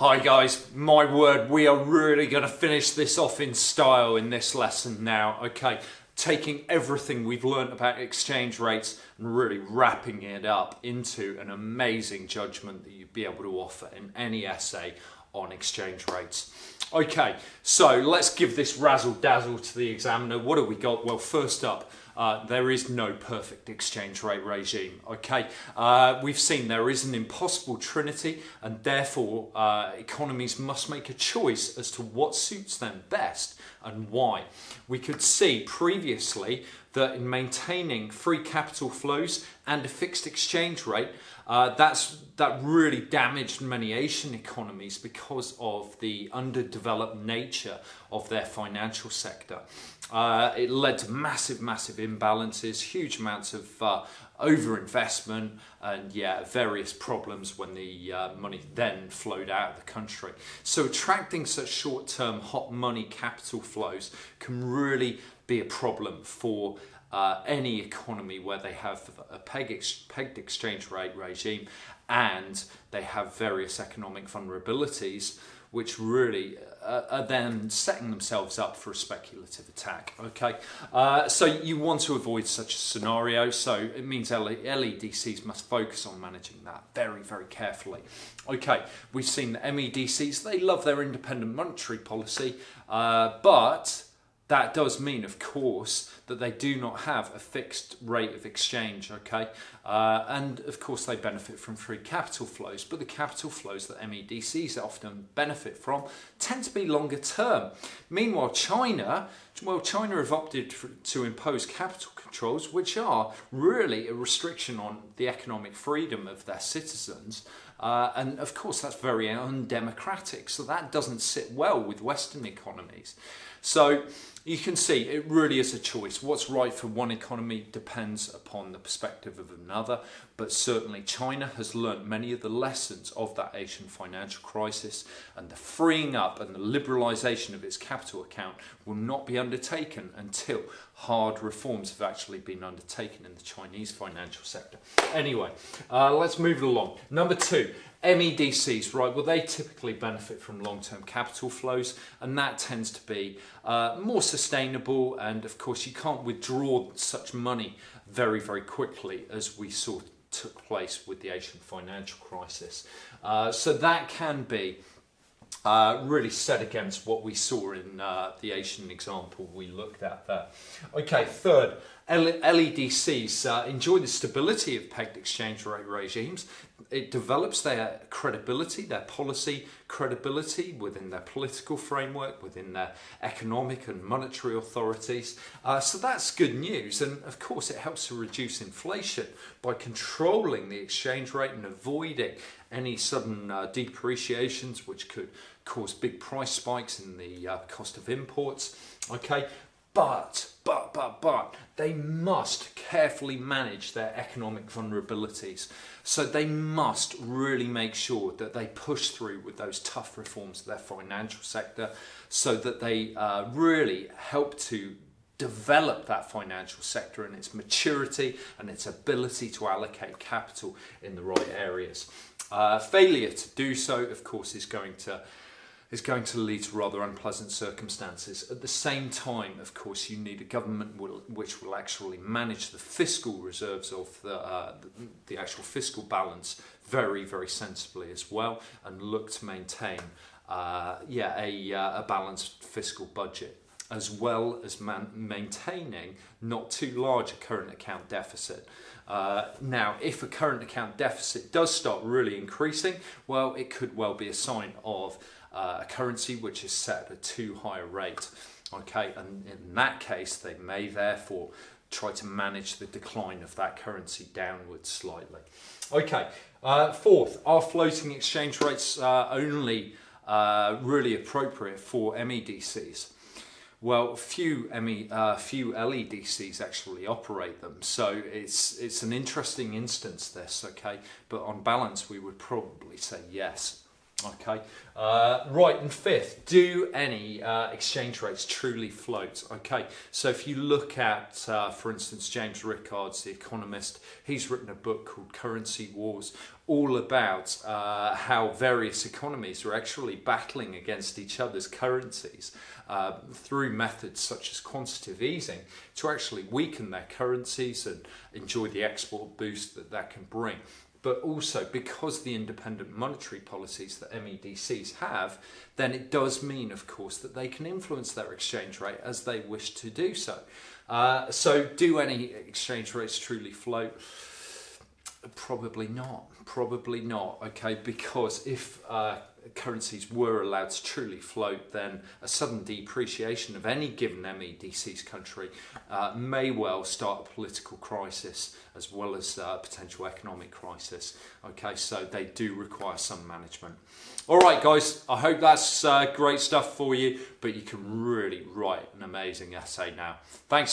Hi guys, my word, we are really going to finish this off in style in this lesson now, okay? Taking everything we've learnt about exchange rates and really wrapping it up into an amazing judgment that you'd be able to offer in any essay on exchange rates. Okay, so let's give this razzle dazzle to the examiner. What have we got? Well, first up, there is no perfect exchange rate regime, okay? We've seen there is an impossible trinity, and therefore economies must make a choice as to what suits them best and why. We could see previously that in maintaining free capital flows and a fixed exchange rate, that really damaged many Asian economies because of the underdeveloped nature of their financial sector. It led to massive imbalances, huge amounts of overinvestment, and various problems when the money then flowed out of the country. So attracting such short-term hot money capital flows can really be a problem for any economy where they have a pegged exchange rate regime and they have various economic vulnerabilities, which really are then setting themselves up for a speculative attack. Okay, so you want to avoid such a scenario, so it means LEDCs must focus on managing that very carefully. Okay, we've seen that MEDCs, they love their independent monetary policy, but that does mean, of course, that they do not have a fixed rate of exchange, okay? And, of course, they benefit from free capital flows, but the capital flows that MEDCs often benefit from tend to be longer term. Meanwhile, China have opted to impose capital controls, which are really a restriction on the economic freedom of their citizens. And, of course, that's very undemocratic, so that doesn't sit well with Western economies. So you can see it really is a choice. What's right for one economy depends upon the perspective of another, but certainly China has learnt many of the lessons of that Asian financial crisis, and the freeing up and the liberalisation of its capital account will not be undertaken until hard reforms have actually been undertaken in the Chinese financial sector. Anyway, let's move it along. Number two. MEDCs, right, well, they typically benefit from long-term capital flows, and that tends to be more sustainable, and of course you can't withdraw such money very quickly as we saw took place with the Asian financial crisis. So that can be really set against what we saw in the Asian example we looked at there. Okay, third, LEDCs enjoy the stability of pegged exchange rate regimes. It develops their credibility, their policy credibility within their political framework, within their economic and monetary authorities. So that's good news. And of course, it helps to reduce inflation by controlling the exchange rate and avoiding any sudden depreciations, which could cause big price spikes in the cost of imports. Okay. But they must carefully manage their economic vulnerabilities. So they must really make sure that they push through with those tough reforms of their financial sector, so that they really help to develop that financial sector and its maturity and its ability to allocate capital in the right areas. Failure to do so, of course, is going to lead to rather unpleasant circumstances. At the same time, of course, you need a government which will actually manage the fiscal reserves of the actual fiscal balance very sensibly as well, and look to maintain a balanced fiscal budget, as well as maintaining not too large a current account deficit. Now, if a current account deficit does start really increasing, well, it could well be a sign of a currency which is set at a too high a rate. Okay, and in that case, they may therefore try to manage the decline of that currency downwards slightly. Okay, fourth, are floating exchange rates only really appropriate for MEDCs? Well, few LEDCs actually operate them, so it's an interesting instance, this, okay? But on balance, we would probably say yes. Okay, right, and fifth, do any exchange rates truly float? Okay, so if you look at, for instance, James Rickards, the economist, he's written a book called Currency Wars, all about how various economies are actually battling against each other's currencies through methods such as quantitative easing to actually weaken their currencies and enjoy the export boost that that can bring. But also because the independent monetary policies that MEDCs have, then it does mean, of course, that they can influence their exchange rate as they wish to do so. So do any exchange rates truly float? Probably not. Probably not. Okay, because if currencies were allowed to truly float, then a sudden depreciation of any given MEDC's country may well start a political crisis as well as a potential economic crisis. Okay, so they do require some management. All right, guys, I hope that's great stuff for you, but you can really write an amazing essay now. Thanks.